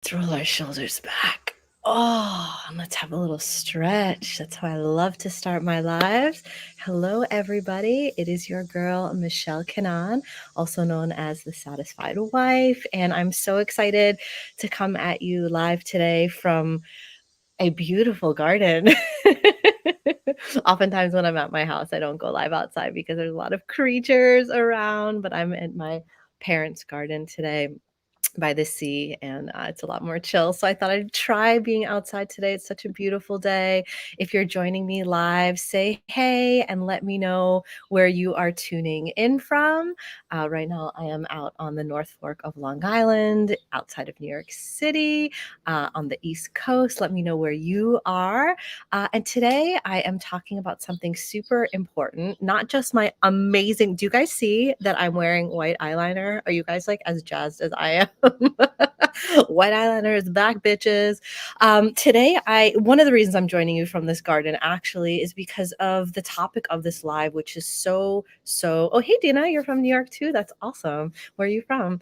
Let's roll our shoulders back. Oh, and let's have a little stretch. That's how I love to start my lives. Hello, everybody. It is your girl, Michelle Kanan, also known as the Satisfied Wife. And I'm so excited to come at you live today from a beautiful garden. Oftentimes, when I'm at my house, I don't go live outside because there's a lot of creatures around, but I'm in my parents' garden today by the sea, and it's a lot more chill. So I thought I'd try being outside today. It's such a beautiful day. If you're joining me live, say hey and let me know where you are tuning in from. Right now, I am out on the North Fork of Long Island, outside of New York City, on the East Coast. Let me know where you are. And today, I am talking about something super important, not just my amazing. Do you guys see that I'm wearing white eyeliner? Are you guys like as jazzed as I am? White eyeliner is back, bitches. Today, one of the reasons I'm joining you from this garden actually is because of the topic of this live, which is so. Oh, hey, Dina, you're from New York too. That's awesome. Where are you from?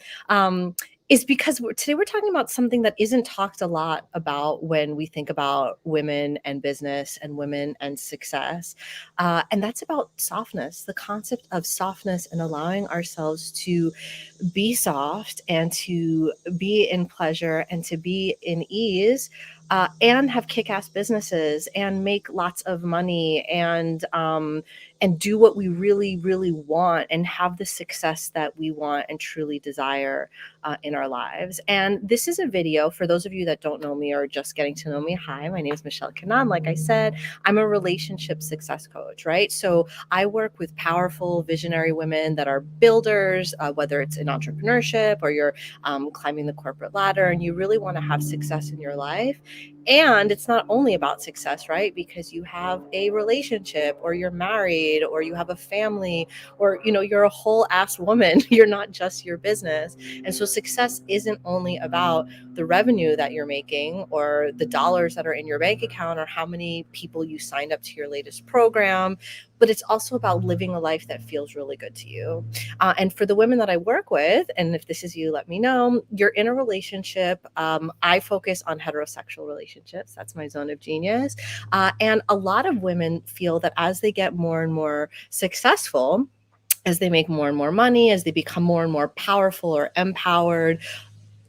Is because today we're talking about something that isn't talked a lot about when we think about women and business and women and success. And that's about softness, the concept of softness and allowing ourselves to be soft and to be in pleasure and to be in ease, and have kick-ass businesses and make lots of money and do what we really, really want and have the success that we want and truly desire in our lives. And this is a video for those of you that don't know me or just getting to know me. Hi, my name is Michelle Kanan. Like I said, I'm a relationship success coach, right? So I work with powerful, visionary women that are builders, whether it's in entrepreneurship or you're climbing the corporate ladder and you really want to have success in your life. And it's not only about success, right? Because you have a relationship or you're married or you have a family or, you're a whole ass woman. You're not just your business. And so success isn't only about the revenue that you're making or the dollars that are in your bank account or how many people you signed up to your latest program, but it's also about living a life that feels really good to you. And for the women that I work with, and if this is you, let me know, you're in a relationship. I focus on heterosexual relationships. That's my zone of genius. And a lot of women feel that as they get more and more successful, as they make more and more money, as they become more and more powerful or empowered,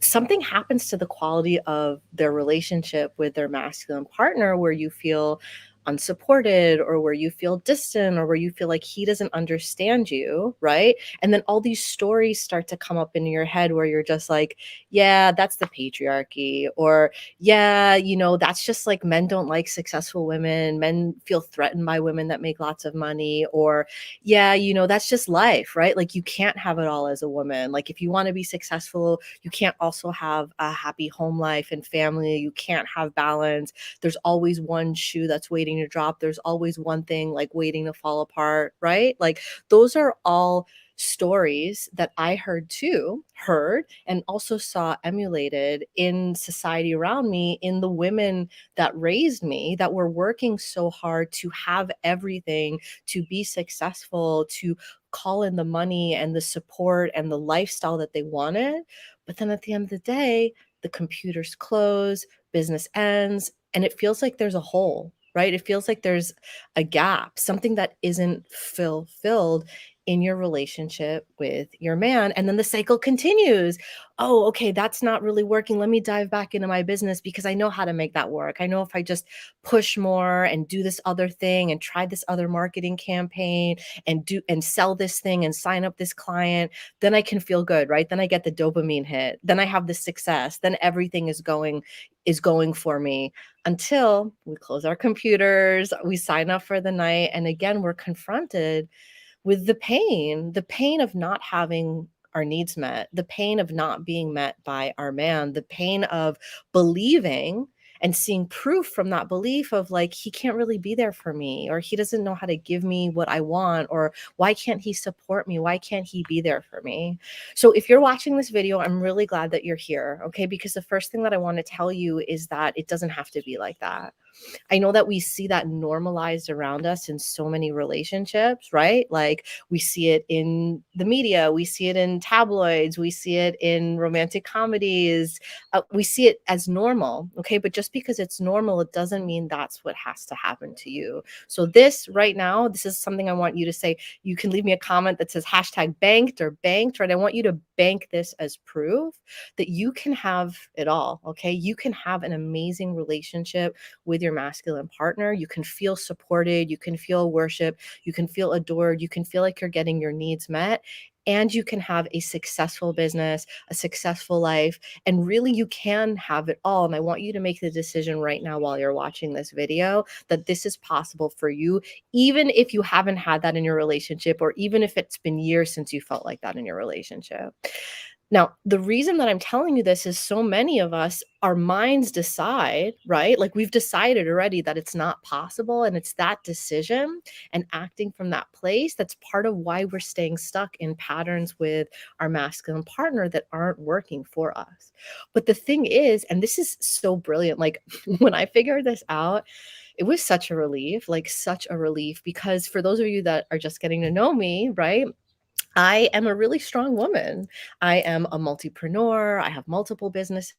something happens to the quality of their relationship with their masculine partner where you feel unsupported or where you feel distant or where you feel like he doesn't understand you, right? And then all these stories start to come up in your head where you're just like, yeah, that's the patriarchy, or yeah, that's just like men don't like successful women, men feel threatened by women that make lots of money, or yeah, that's just life, right? Like you can't have it all as a woman. Like if you want to be successful, you can't also have a happy home life and family. You can't have balance. There's always one shoe that's waiting to drop. There's always one thing like waiting to fall apart, right? Like those are all stories that I heard and also saw emulated in society around me, in the women that raised me, that were working so hard to have everything, to be successful, to call in the money and the support and the lifestyle that they wanted. But then at the end of the day, the computers close, business ends, and it feels like there's a hole, right? It feels like there's a gap, something that isn't fulfilled in your relationship with your man. And then the cycle continues. Oh, okay, that's not really working. Let me dive back into my business because I know how to make that work. I know if I just push more and do this other thing and try this other marketing campaign and do and sell this thing and sign up this client, then I can feel good, right? Then I get the dopamine hit. Then I have the success. Then everything is going for me, until we close our computers, we sign up for the night, and again we're confronted with the pain of not having our needs met, the pain of not being met by our man, the pain of believing and seeing proof from that belief of like, he can't really be there for me, or he doesn't know how to give me what I want, or why can't he support me? Why can't he be there for me? So if you're watching this video, I'm really glad that you're here, okay? Because the first thing that I want to tell you is that it doesn't have to be like that. I know that we see that normalized around us in so many relationships, right? Like we see it in the media, we see it in tabloids, we see it in romantic comedies. We see it as normal, okay? But just because it's normal, it doesn't mean that's what has to happen to you. So this right now, this is something I want you to say. You can leave me a comment that says hashtag banked or banked, right? I want you to bank this as proof that you can have it all, okay? You can have an amazing relationship with your masculine partner. You can feel supported, you can feel worship, you can feel adored, you can feel like you're getting your needs met. And you can have a successful business, a successful life, and really you can have it all. And I want you to make the decision right now while you're watching this video that this is possible for you, even if you haven't had that in your relationship, or even if it's been years since you felt like that in your relationship. Now, the reason that I'm telling you this is so many of us, our minds decide, right? Like we've decided already that it's not possible. And it's that decision and acting from that place that's part of why we're staying stuck in patterns with our masculine partner that aren't working for us. But the thing is, and this is so brilliant, like when I figured this out, it was such a relief, like such a relief, because for those of you that are just getting to know me, right? I am a really strong woman. I am a multipreneur. I have multiple business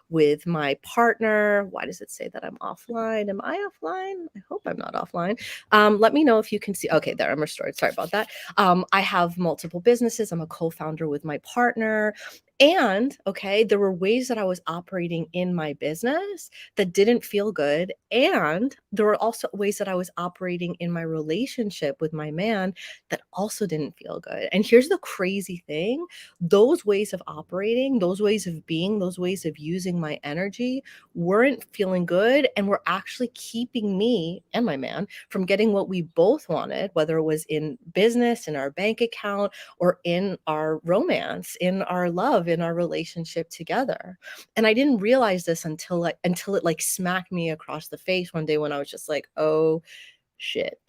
with my partner. Why does it say that I'm offline? Am I offline? I hope I'm not offline. Let me know if you can see. Okay, there, I'm restored. Sorry about that. I have multiple businesses. I'm a co-founder with my partner. And okay, there were ways that I was operating in my business that didn't feel good. And there were also ways that I was operating in my relationship with my man that also didn't feel good. And here's the crazy thing: those ways of operating, those ways of being, those ways of using my energy weren't feeling good and were actually keeping me and my man from getting what we both wanted, whether it was in business, in our bank account, or in our romance, in our love, in our relationship together. And I didn't realize this until it like smacked me across the face one day when I was just like, oh shit.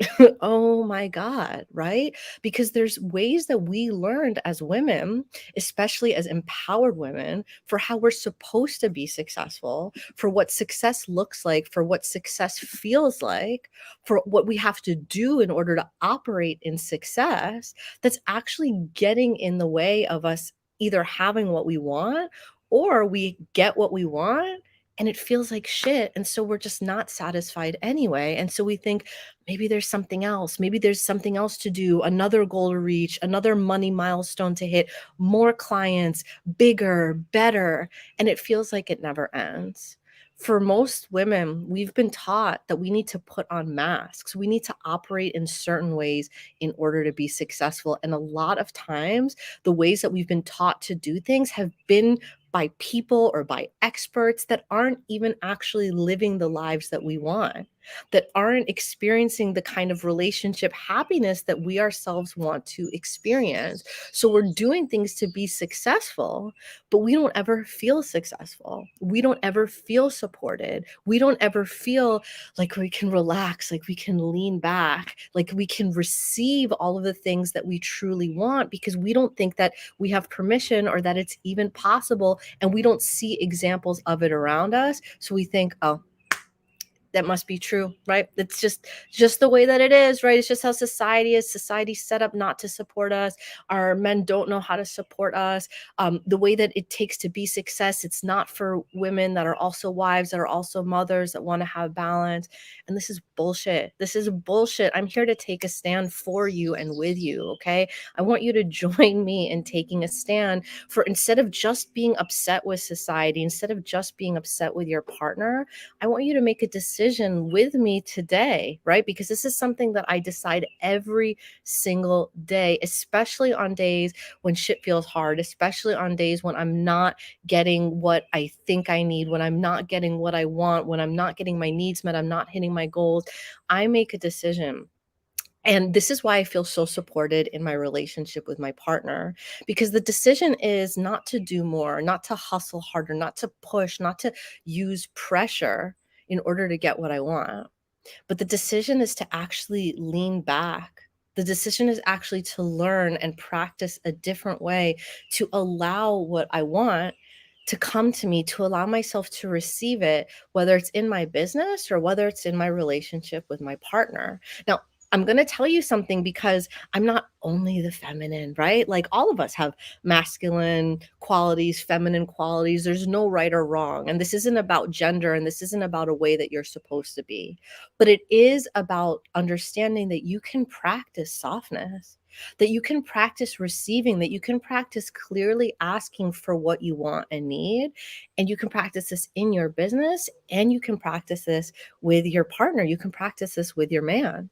Oh my God, right? Because there's ways that we learned as women, especially as empowered women, for how we're supposed to be successful, for what success looks like, for what success feels like, for what we have to do in order to operate in success, that's actually getting in the way of us either having what we want, or we get what we want and it feels like shit. And so we're just not satisfied anyway. And so we think, maybe there's something else. Maybe there's something else to do, another goal to reach, another money milestone to hit, more clients, bigger, better. And it feels like it never ends. For most women, we've been taught that we need to put on masks. We need to operate in certain ways in order to be successful. And a lot of times, the ways that we've been taught to do things have been by people or by experts that aren't even actually living the lives that we want, that aren't experiencing the kind of relationship happiness that we ourselves want to experience. So we're doing things to be successful, but we don't ever feel successful. We don't ever feel supported. We don't ever feel like we can relax, like we can lean back, like we can receive all of the things that we truly want, because we don't think that we have permission or that it's even possible. And we don't see examples of it around us. So we think, oh, that must be true, right? It's just the way that it is, right? It's just how society is. Society's set up not to support us. Our men don't know how to support us. The way that it takes to be success, it's not for women that are also wives, that are also mothers, that want to have balance. And this is bullshit. This is bullshit. I'm here to take a stand for you and with you, okay? I want you to join me in taking a stand for, instead of just being upset with society, instead of just being upset with your partner, I want you to make a decision with me today, right? Because this is something that I decide every single day, especially on days when shit feels hard, especially on days when I'm not getting what I think I need, when I'm not getting what I want, when I'm not getting my needs met, I'm not hitting my goals. I make a decision. And this is why I feel so supported in my relationship with my partner, because the decision is not to do more, not to hustle harder, not to push, not to use pressure in order to get what I want. But the decision is to actually lean back. The decision is actually to learn and practice a different way to allow what I want to come to me, to allow myself to receive it, whether it's in my business or whether it's in my relationship with my partner. Now, I'm going to tell you something because I'm not only the feminine, right? Like all of us have masculine qualities, feminine qualities. There's no right or wrong. And this isn't about gender and this isn't about a way that you're supposed to be. But it is about understanding that you can practice softness, that you can practice receiving, that you can practice clearly asking for what you want and need. And you can practice this in your business and you can practice this with your partner. You can practice this with your man.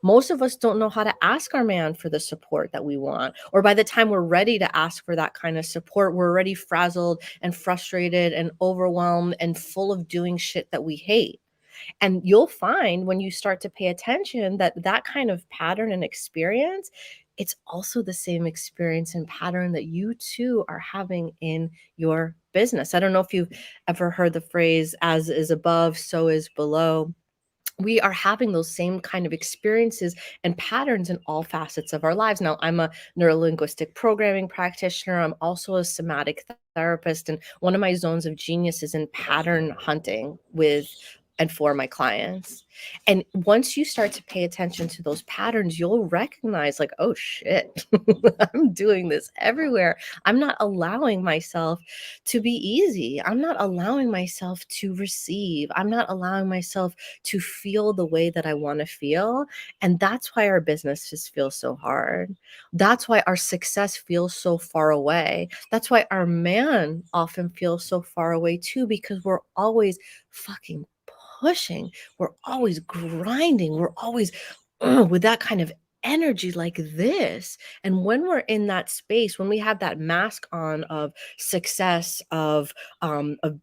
Most of us don't know how to ask our man for the support that we want. Or by the time we're ready to ask for that kind of support, we're already frazzled and frustrated and overwhelmed and full of doing shit that we hate. And you'll find when you start to pay attention that that kind of pattern and experience, it's also the same experience and pattern that you too are having in your business. I don't know if you've ever heard the phrase, as is above, so is below. We are having those same kind of experiences and patterns in all facets of our lives. Now, I'm a neurolinguistic programming practitioner. I'm also a somatic therapist. And one of my zones of genius is in pattern hunting with and for my clients. And once you start to pay attention to those patterns, you'll recognize, like, oh shit, I'm doing this everywhere. I'm not allowing myself to be easy. I'm not allowing myself to receive. I'm not allowing myself to feel the way that I want to feel. And that's why our businesses feel so hard. That's why our success feels so far away. That's why our man often feels so far away too, because we're always fucking pushing. We're always grinding. We're always with that kind of energy like this. And when we're in that space, when we have that mask on of success, of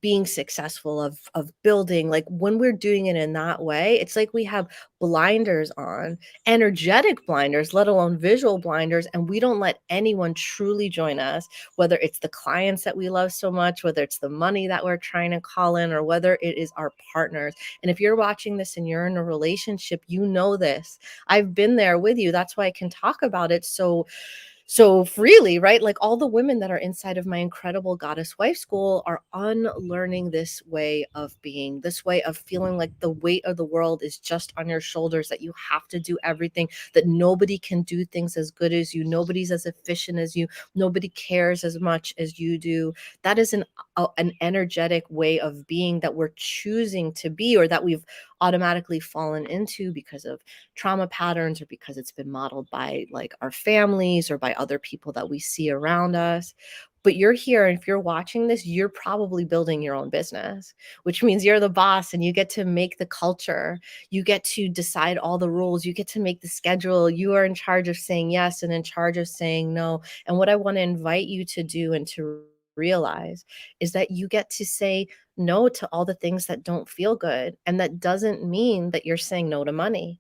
being successful, of building, like when we're doing it in that way, it's like we have blinders on, energetic blinders, let alone visual blinders, and we don't let anyone truly join us, whether it's the clients that we love so much, whether it's the money that we're trying to call in, or whether it is our partners. And if you're watching this and you're in a relationship, you know this. I've been there with you. That's why I can talk about it so freely, right? Like all the women that are inside of my incredible Goddess Wife School are unlearning this way of being, this way of feeling like the weight of the world is just on your shoulders, that you have to do everything, that nobody can do things as good as you, nobody's as efficient as you, nobody cares as much as you do. That is an energetic way of being that we're choosing to be, or that we've automatically fallen into because of trauma patterns, or because it's been modeled by like our families or by other people that we see around us. But you're here, and if you're watching this, you're probably building your own business, which means you're the boss and you get to make the culture. You get to decide all the rules. You get to make the schedule. You are in charge of saying yes and in charge of saying no. And what I want to invite you to do and to realize is that you get to say no to all the things that don't feel good. And that doesn't mean that you're saying no to money.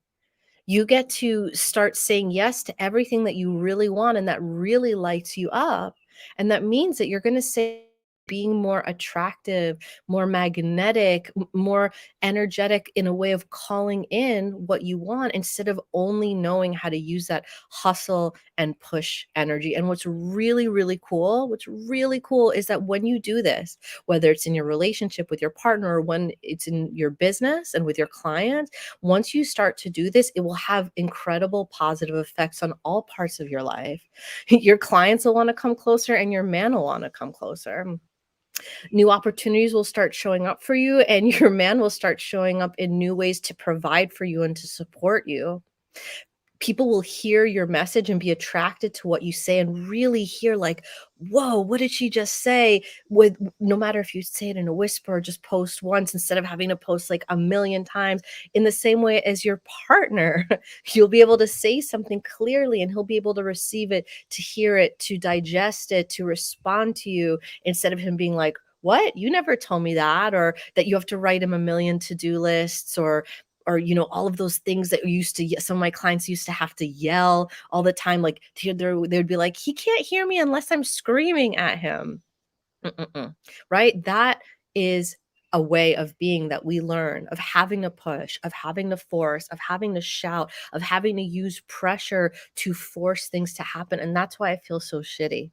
You get to start saying yes to everything that you really want and that really lights you up. And that means that you're going to say being more attractive, more magnetic, more energetic in a way of calling in what you want instead of only knowing how to use that hustle and push energy. And what's really cool is that when you do this, whether it's in your relationship with your partner or when it's in your business and with your clients, once you start to do this, it will have incredible positive effects on all parts of your life. Your clients will want to come closer and your man will want to come closer. New opportunities will start showing up for you, and your man will start showing up in new ways to provide for you and to support you. People will hear your message and be attracted to what you say and really hear like, whoa, what did she just say? With no matter if you say it in a whisper or just post once instead of having to post like a million times. In the same way as your partner, you'll be able to say something clearly and he'll be able to receive it, to hear it, to digest it, to respond to you, instead of him being like, what, you never told me that, or that you have to write him a million to-do lists, or all of those things that some of my clients used to have to yell all the time, like they'd be like, he can't hear me unless I'm screaming at him. Mm-mm-mm. Right? That is a way of being that we learn, of having to push, of having to force, of having to shout, of having to use pressure to force things to happen. And that's why I feel so shitty.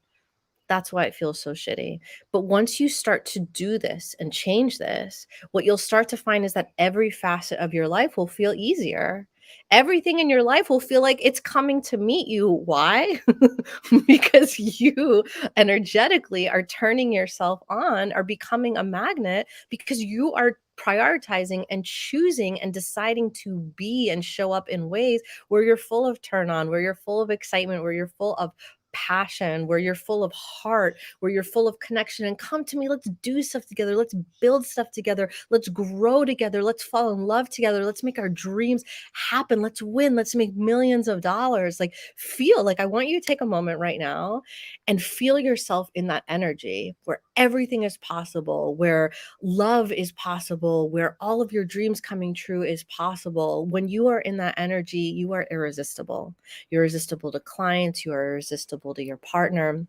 That's why it feels so shitty. But once you start to do this and change this, what you'll start to find is that every facet of your life will feel easier. Everything in your life will feel like it's coming to meet you. Why? Because you energetically are turning yourself on, are becoming a magnet because you are prioritizing and choosing and deciding to be and show up in ways where you're full of turn on, where you're full of excitement, where you're full of passion, where you're full of heart, where you're full of connection. And come to me, let's do stuff together. Let's build stuff together. Let's grow together. Let's fall in love together. Let's make our dreams happen. Let's win. Let's make millions of dollars. Like, feel like I want you to take a moment right now and feel yourself in that energy where everything is possible, where love is possible, where all of your dreams coming true is possible. When you are in that energy, you are irresistible. You're irresistible to clients, you are irresistible to your partner.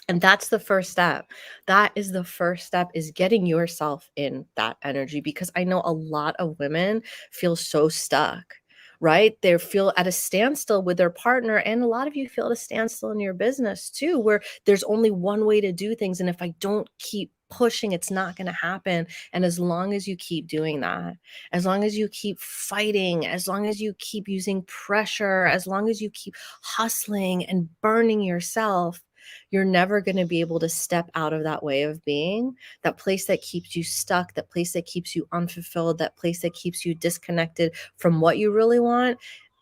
And that's the first step. That is the first step, is getting yourself in that energy, because I know a lot of women feel so stuck, right? They feel at a standstill with their partner, and a lot of you feel at a standstill in your business too, where there's only one way to do things, and if I don't keep pushing, it's not going to happen. And as long as you keep doing that, as long as you keep fighting, as long as you keep using pressure, as long as you keep hustling and burning yourself, you're never going to be able to step out of that way of being, that place that keeps you stuck, that place that keeps you unfulfilled, that place that keeps you disconnected from what you really want.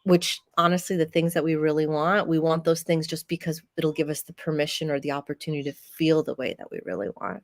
Which honestly, the things that we want those things just because it'll give us the permission or the opportunity to feel the way that we really want.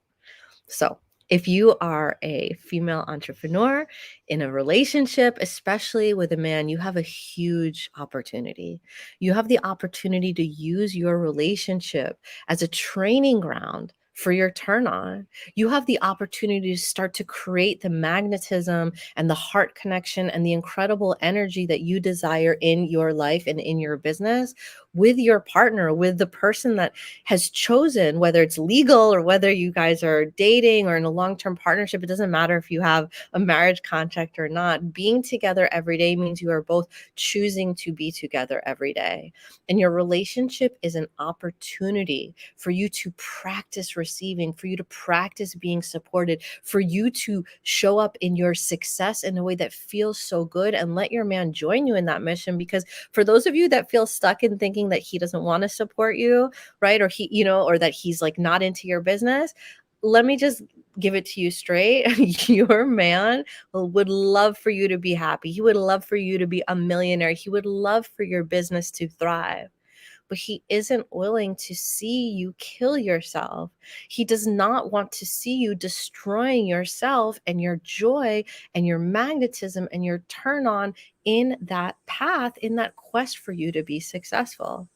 So, if you are a female entrepreneur in a relationship, especially with a man, you have a huge opportunity. You have the opportunity to use your relationship as a training ground for your turn on. You have the opportunity to start to create the magnetism and the heart connection and the incredible energy that you desire in your life and in your business with your partner, with the person that has chosen, whether it's legal or whether you guys are dating or in a long-term partnership. It doesn't matter if you have a marriage contract or not. Being together every day means you are both choosing to be together every day. And your relationship is an opportunity for you to practice receiving, for you to practice being supported, for you to show up in your success in a way that feels so good, and let your man join you in that mission. Because for those of you that feel stuck in thinking that he doesn't want to support you, right? Or he, or that he's like not into your business, let me just give it to you straight. Your man would love for you to be happy. He would love for you to be a millionaire. He would love for your business to thrive. But he isn't willing to see you kill yourself. He does not want to see you destroying yourself and your joy and your magnetism and your turn on in that path, in that quest for you to be successful.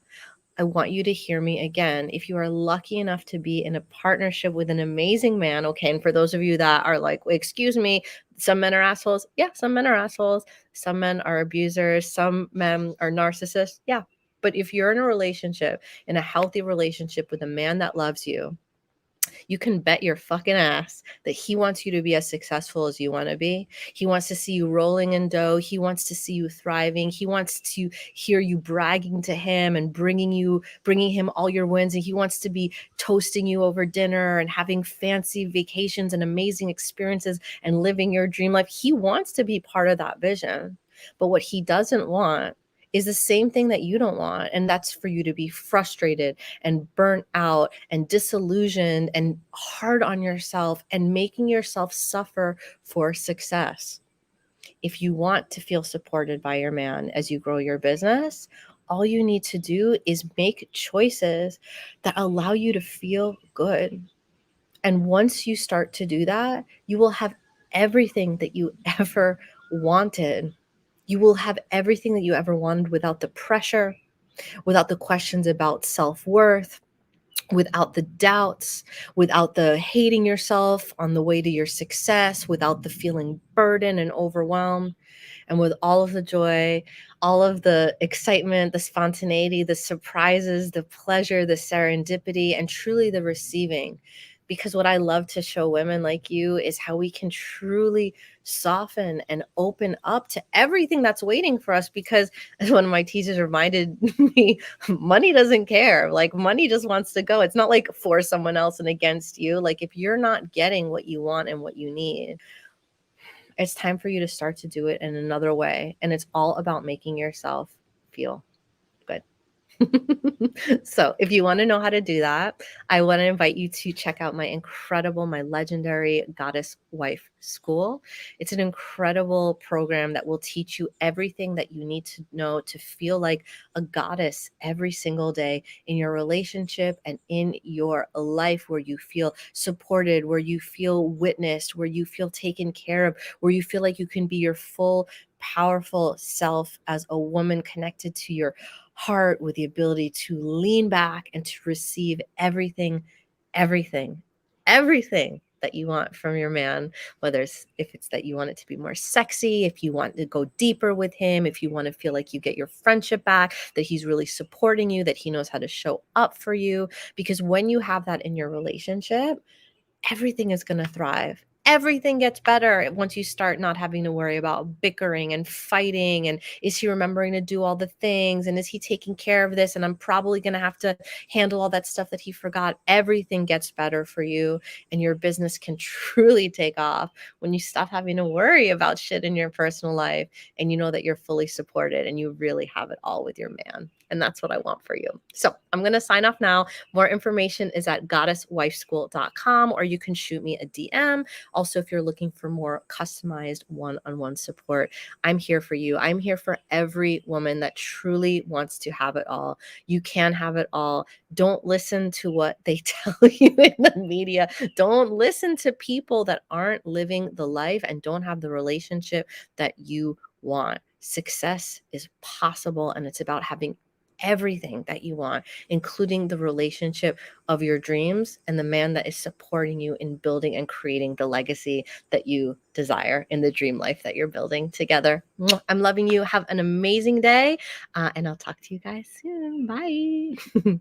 I want you to hear me again. If you are lucky enough to be in a partnership with an amazing man, okay, and for those of you that are like, excuse me, some men are assholes. Yeah, some men are assholes. Some men are abusers. Some men are narcissists. Yeah. But if you're in a relationship, in a healthy relationship with a man that loves you can bet your fucking ass that he wants you to be as successful as you want to be. He wants to see you rolling in dough. He wants to see you thriving. He wants to hear you bragging to him and bringing him all your wins. And he wants to be toasting you over dinner and having fancy vacations and amazing experiences and living your dream life. He wants to be part of that vision. But what he doesn't want is the same thing that you don't want. And that's for you to be frustrated and burnt out and disillusioned and hard on yourself and making yourself suffer for success. If you want to feel supported by your man as you grow your business, all you need to do is make choices that allow you to feel good. And once you start to do that, you will have everything that you ever wanted. You will have everything that you ever wanted without the pressure, without the questions about self-worth, without the doubts, without the hating yourself on the way to your success, without the feeling burdened and overwhelmed, and with all of the joy, all of the excitement, the spontaneity, the surprises, the pleasure, the serendipity, and truly the receiving. because what I love to show women like you is how we can truly soften and open up to everything that's waiting for us. Because as one of my teachers reminded me, money doesn't care. Like, money just wants to go. It's not like for someone else and against you. Like, if you're not getting what you want and what you need, it's time for you to start to do it in another way. And it's all about making yourself feel good. So if you want to know how to do that, I want to invite you to check out my incredible, my legendary Goddess Wife School. It's an incredible program that will teach you everything that you need to know to feel like a goddess every single day in your relationship and in your life, where you feel supported, where you feel witnessed, where you feel taken care of, where you feel like you can be your full, powerful self as a woman connected to your heart, with the ability to lean back and to receive everything, everything, everything that you want from your man. Whether it's, if it's that you want it to be more sexy, if you want to go deeper with him, if you want to feel like you get your friendship back, that he's really supporting you, that he knows how to show up for you. Because when you have that in your relationship, everything is going to thrive. Everything gets better once you start not having to worry about bickering and fighting. And is he remembering to do all the things? And is he taking care of this? And I'm probably going to have to handle all that stuff that he forgot. Everything gets better for you, and your business can truly take off when you stop having to worry about shit in your personal life, and you know that you're fully supported and you really have it all with your man. And that's what I want for you. So I'm going to sign off now. More information is at goddesswifeschool.com, or you can shoot me a DM. Also, if you're looking for more customized one-on-one support, I'm here for you. I'm here for every woman that truly wants to have it all. You can have it all. Don't listen to what they tell you in the media. Don't listen to people that aren't living the life and don't have the relationship that you want. Success is possible, and it's about having everything that you want, including the relationship of your dreams and the man that is supporting you in building and creating the legacy that you desire in the dream life that you're building together. I'm loving you. Have an amazing day, and I'll talk to you guys soon. Bye.